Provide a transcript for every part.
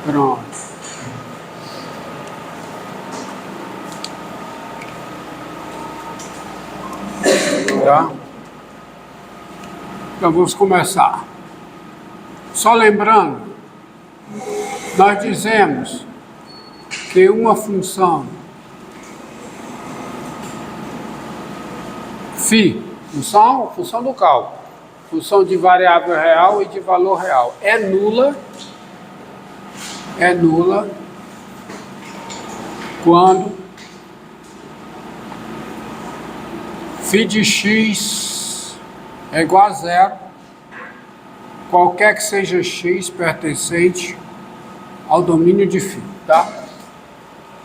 Pronto. Tá? Então vamos começar. Só lembrando, nós dizemos que uma função φ, função do cálculo, função de variável real e de valor real, é nula quando φ de x é igual a zero, qualquer que seja x pertencente ao domínio de φ, tá?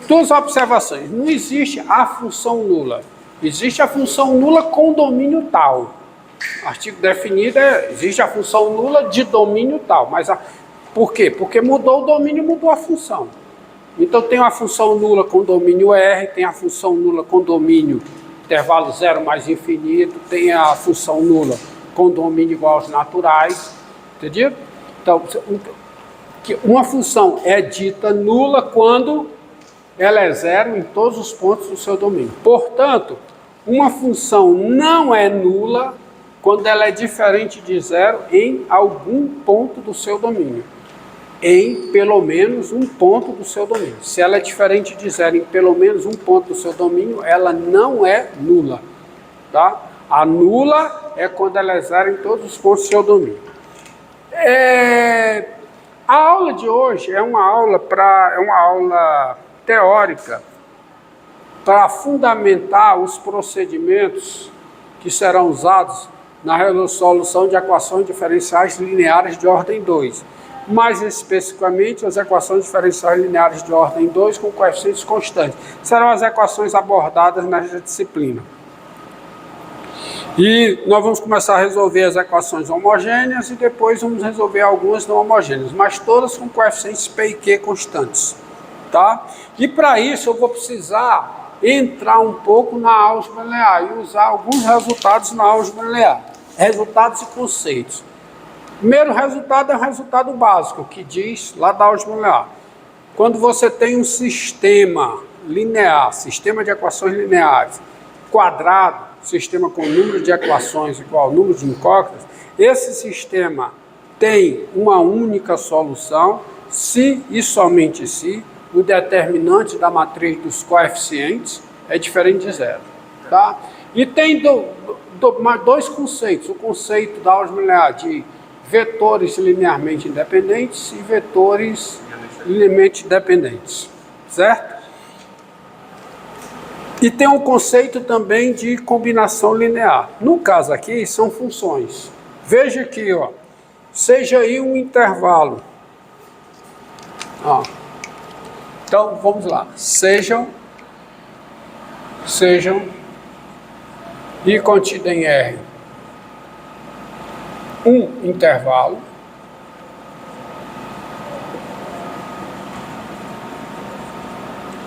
Duas observações. Não existe a função nula. Existe a função nula com domínio tal. Artigo definido existe a função nula de domínio tal. Mas por quê? Porque mudou o domínio, mudou a função. Então tem a função nula com domínio R, tem a função nula com domínio intervalo zero mais infinito, tem a função nula com domínio igual aos naturais. Entendido? Então, uma função é dita nula quando ela é zero em todos os pontos do seu domínio. Portanto, uma função não é nula quando ela é diferente de zero em algum ponto do seu domínio. Em pelo menos um ponto do seu domínio. Se ela é diferente de zero em pelo menos um ponto do seu domínio, ela não é nula. Tá? A nula é quando ela é zero em todos os pontos do seu domínio. A aula de hoje é uma aula teórica para fundamentar os procedimentos que serão usados na resolução de equações diferenciais lineares de ordem 2. Mais especificamente, as equações diferenciais lineares de ordem 2 com coeficientes constantes. Serão as equações abordadas nessa disciplina. E nós vamos começar a resolver as equações homogêneas e depois vamos resolver algumas não homogêneas, mas todas com coeficientes P e Q constantes. Tá? E para isso eu vou precisar entrar um pouco na álgebra linear e usar alguns resultados na álgebra linear. Resultados e conceitos. O primeiro resultado é o resultado básico, que diz lá da álgebra linear. Quando você tem um sistema linear, sistema de equações lineares, quadrado, sistema com número de equações igual ao número de incógnitas, esse sistema tem uma única solução, se e somente se o determinante da matriz dos coeficientes é diferente de zero. Tá? E tem dois conceitos, o conceito da álgebra linear de vetores linearmente independentes e vetores linearmente dependentes, certo? E tem um conceito também de combinação linear. No caso aqui, são funções. Veja aqui, ó, seja aí um intervalo. Ó. Então, vamos lá. Sejam e contido em R um intervalo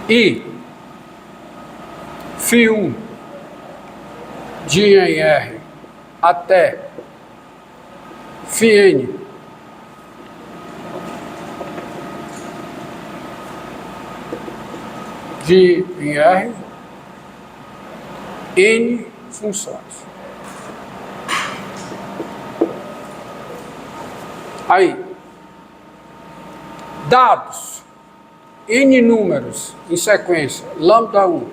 e φ1 de em R até φn de em R n funções. Aí, dados n números em sequência, lambda 1,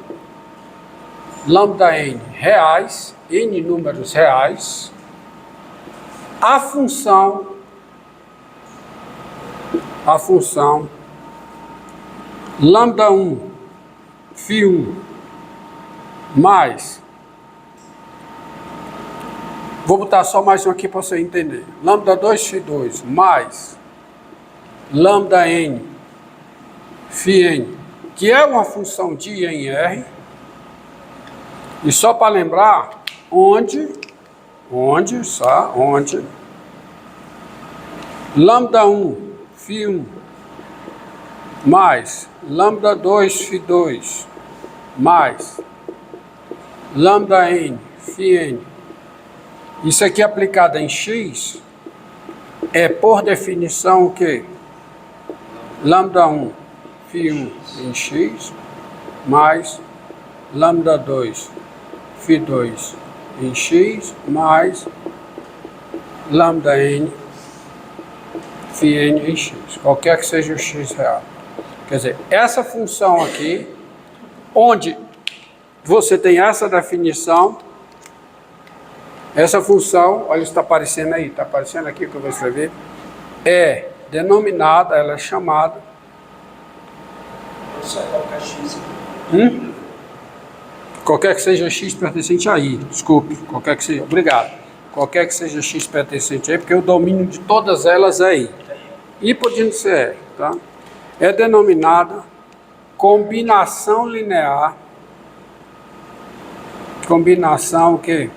lambda n reais, n números reais, a função lambda 1, φ1, mais, vou botar só mais um aqui para você entender, lambda 2, φ2, mais, lambda n, φn, que é uma função de em R, e só para lembrar, onde lambda 1, φ1, mais lambda 2, φ2, mais lambda n, φn, isso aqui aplicado em x, é por definição o quê? lambda 1 φ1 em x mais lambda 2 φ2 em x mais lambda n φn em x, qualquer que seja o x real. Quer dizer, essa função aqui, onde você tem essa definição, essa função, olha, está aparecendo aí, está aparecendo aqui que eu vou escrever, é denominada, ela é chamada. Só colocar x. Qualquer que seja x pertencente a i, desculpe, qualquer que seja, obrigado. Qualquer que seja x pertencente a i, porque o domínio de todas elas é i. I podendo ser R, tá? É denominada combinação linear. Combinação o quê?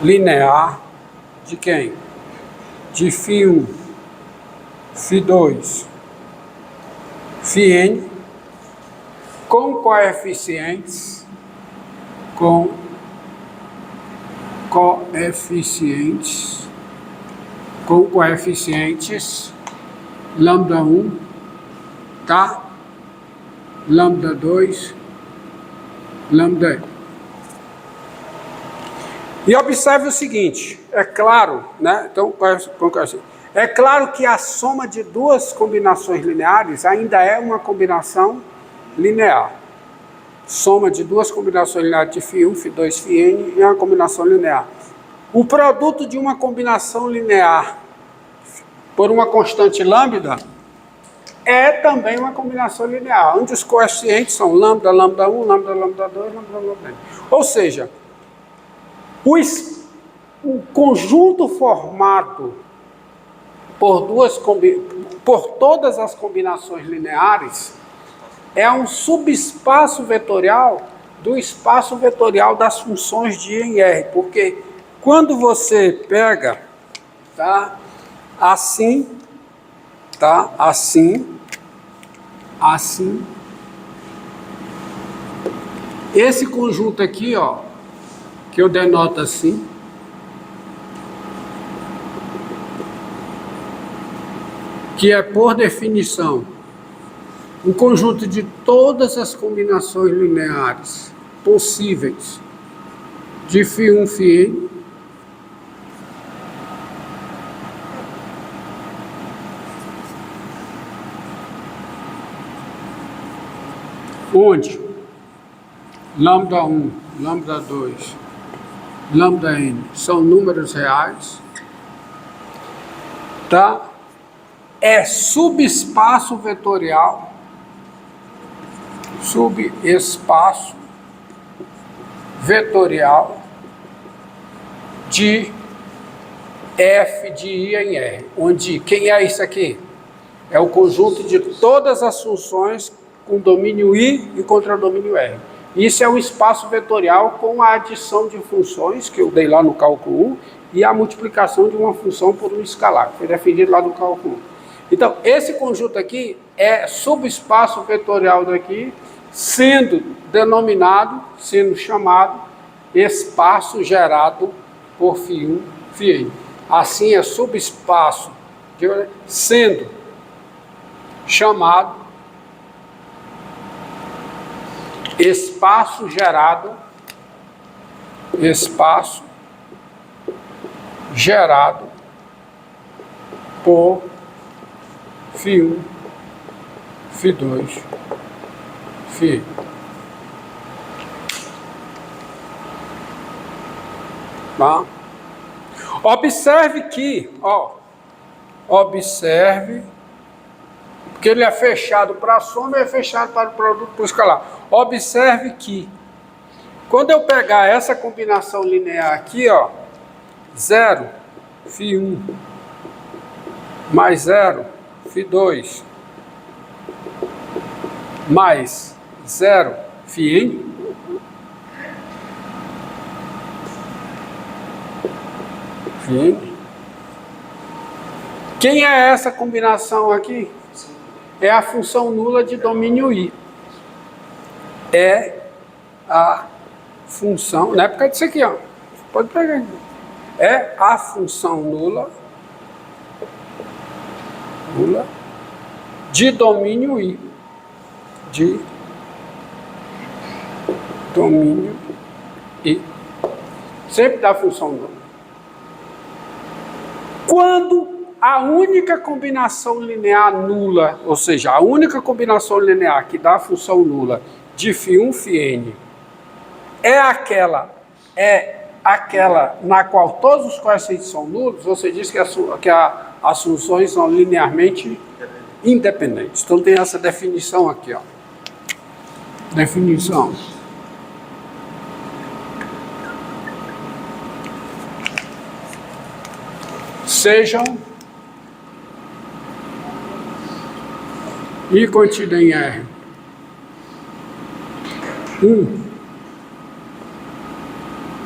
Linear de quem? De φ1, φ2, φn com coeficientes, lambda 1, tá? Lambda 2, lambda n. E observe o seguinte, é claro, né? Então, é claro que a soma de duas combinações lineares ainda é uma combinação linear. Soma de duas combinações lineares de φ1, φ2, φn é uma combinação linear. O produto de uma combinação linear por uma constante lambda é também uma combinação linear, onde os coeficientes são lambda, lambda 1, lambda, lambda 2, lambda, lambda n. Ou seja, o conjunto formado por todas as combinações lineares é um subespaço vetorial do espaço vetorial das funções de I em R, porque quando você pega, tá, assim, esse conjunto aqui, ó, que eu denoto assim, que é por definição um conjunto de todas as combinações lineares possíveis de φ1, φn, onde lambda 1, lambda 2, lambda n são números reais, tá? É subespaço vetorial, de f de I em R, onde quem é isso aqui? É o conjunto de todas as funções com domínio I e contradomínio R. Isso é um espaço vetorial com a adição de funções, que eu dei lá no cálculo 1, e a multiplicação de uma função por um escalar, que foi definido lá no cálculo 1. Então, esse conjunto aqui é subespaço vetorial daqui, sendo denominado, sendo chamado espaço gerado por φ1, φn. Assim é subespaço, sendo chamado espaço gerado por φ1, φ2, φn. Tá? Observe que, porque ele é fechado para a soma e é fechado para o produto por escalar. Observe que, quando eu pegar essa combinação linear aqui, 0, φ1, mais 0, φ2, mais 0, φn, quem é essa combinação aqui? É a função nula de domínio I. É a função, na época disso aqui, pode pegar. É a função nula de domínio I. De domínio I. Sempre da função nula. Quando a única combinação linear nula, ou seja, a única combinação linear que dá a função nula de φ1, φn é aquela na qual todos os coeficientes são nulos, você diz que as funções são linearmente independentes. Então tem essa definição aqui, ó. Definição. Sejam I contida em R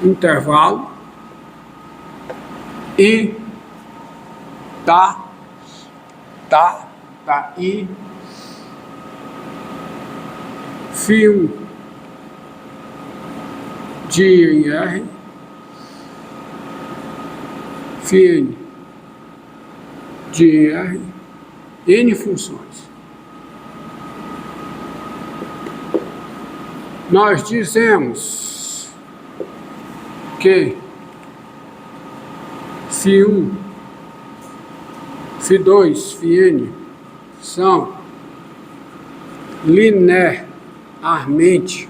intervalo I I φ1 de I em R φn de I em R N funções. Nós dizemos que φ1, φ2, φn são linearmente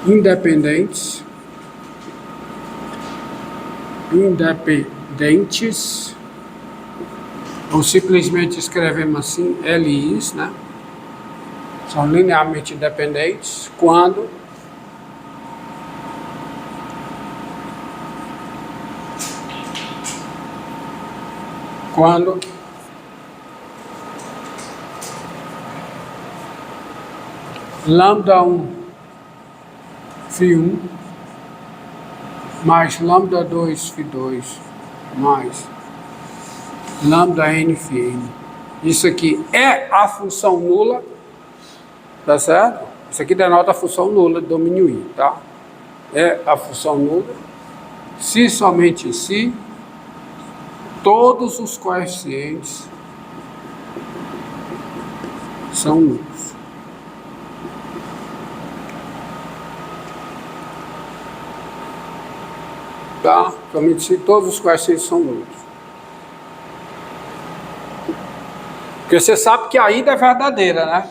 independentes, ou simplesmente escrevemos assim, LIs, né? São linearmente independentes quando λ1 φ1 mais λ2 φ2 mais λn φn. Isso aqui é a função nula, tá certo? Isso aqui denota a função nula de domínio I, tá? É a função nula se somente se todos os coeficientes são nulos. Tá? Somente se todos os coeficientes são nulos. Porque você sabe que a ida é verdadeira, né?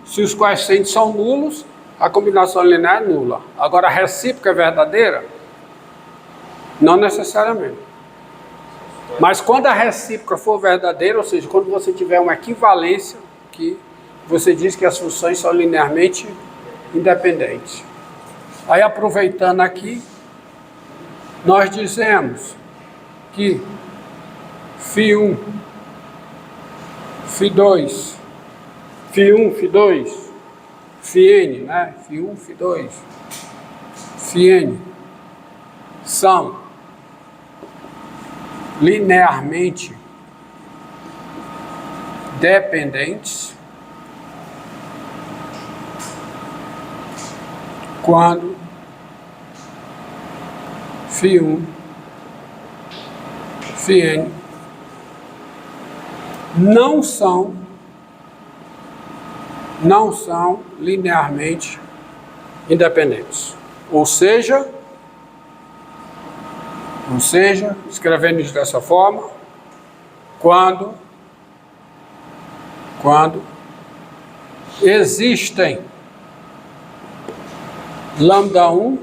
Se os coeficientes são nulos, a combinação linear é nula. Agora, a recíproca é verdadeira? Não necessariamente. Mas quando a recíproca for verdadeira, ou seja, quando você tiver uma equivalência, que você diz que as funções são linearmente independentes. Aí, aproveitando aqui, nós dizemos que φ1, φ2, φn, né? φ1, φ2, φn são linearmente dependentes quando φ1, φn não são linearmente independentes. Ou seja, escrevendo isso dessa forma, quando existem λ1,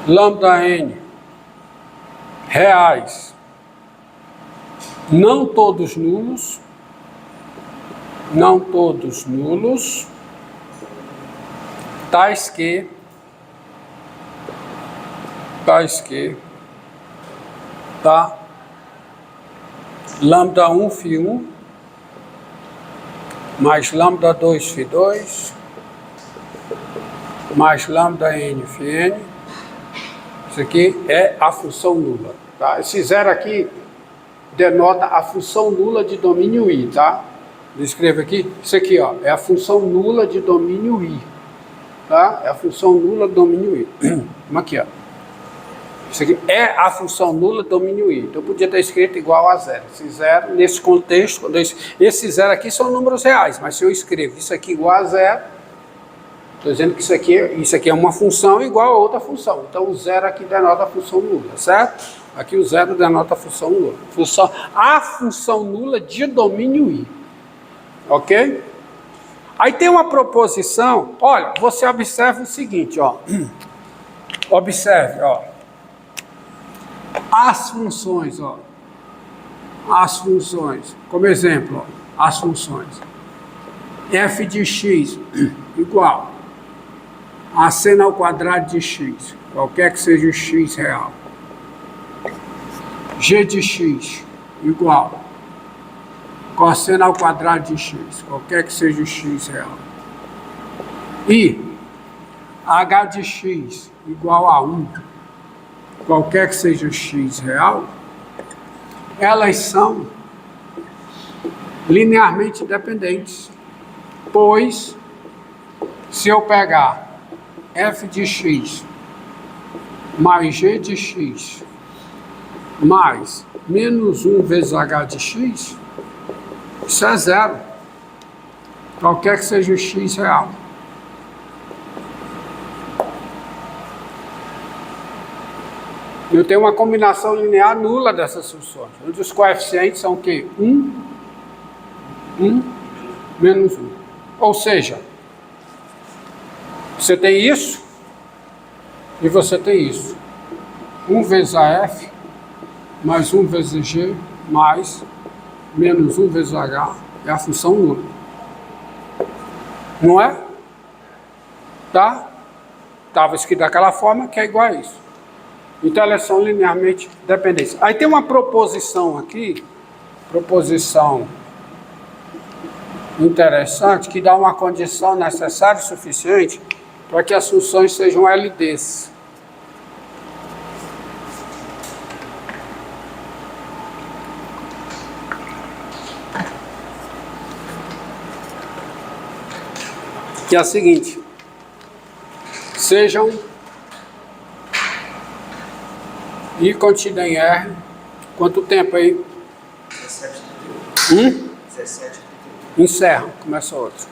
λn reais, não todos nulos, tais que tá λ1 φ1 mais λ2 φ2 mais λn φn. Isso aqui é a função nula, tá? Esse zero aqui denota a função nula de domínio I, tá? Eu escrevo aqui, isso aqui, ó, é a função nula de domínio I, tá? É a função nula de domínio I. Vamos aqui, ó. Isso aqui é a função nula domínio I. Então, eu podia ter escrito igual a zero. Esse zero, nesse contexto, esse zero aqui são números reais, mas se eu escrevo isso aqui igual a zero, estou dizendo que isso aqui é uma função igual a outra função. Então, o zero aqui denota a função nula, certo? Aqui o zero denota a função nula. A função nula de domínio I. Ok? Aí tem uma proposição. Olha, você observa o seguinte, ó. Observe, ó. As funções, ó. As funções. Como exemplo, ó, as funções. F de x igual a seno ao quadrado de x, qualquer que seja o x real. G de x igual cosseno ao quadrado de x, qualquer que seja o x real. E h de x igual a 1, qualquer que seja o x real, elas são linearmente dependentes, pois se eu pegar f de x mais g de x mais menos 1 vezes h de x, isso é zero, qualquer que seja o x real. Eu tenho uma combinação linear nula dessas funções, onde os coeficientes são o quê? 1, menos 1. Ou seja, você tem isso e você tem isso. 1 vezes AF mais 1 vezes G mais menos 1 vezes H é a função nula. Não é? Tá? Estava escrito daquela forma que é igual a isso. Então elas são linearmente dependentes. Aí tem uma proposição aqui, proposição interessante, que dá uma condição necessária e suficiente para que as funções sejam LDs. Que é a seguinte: sejam I contida em R. Quanto tempo aí? 17. 17. Encerra, começa outro.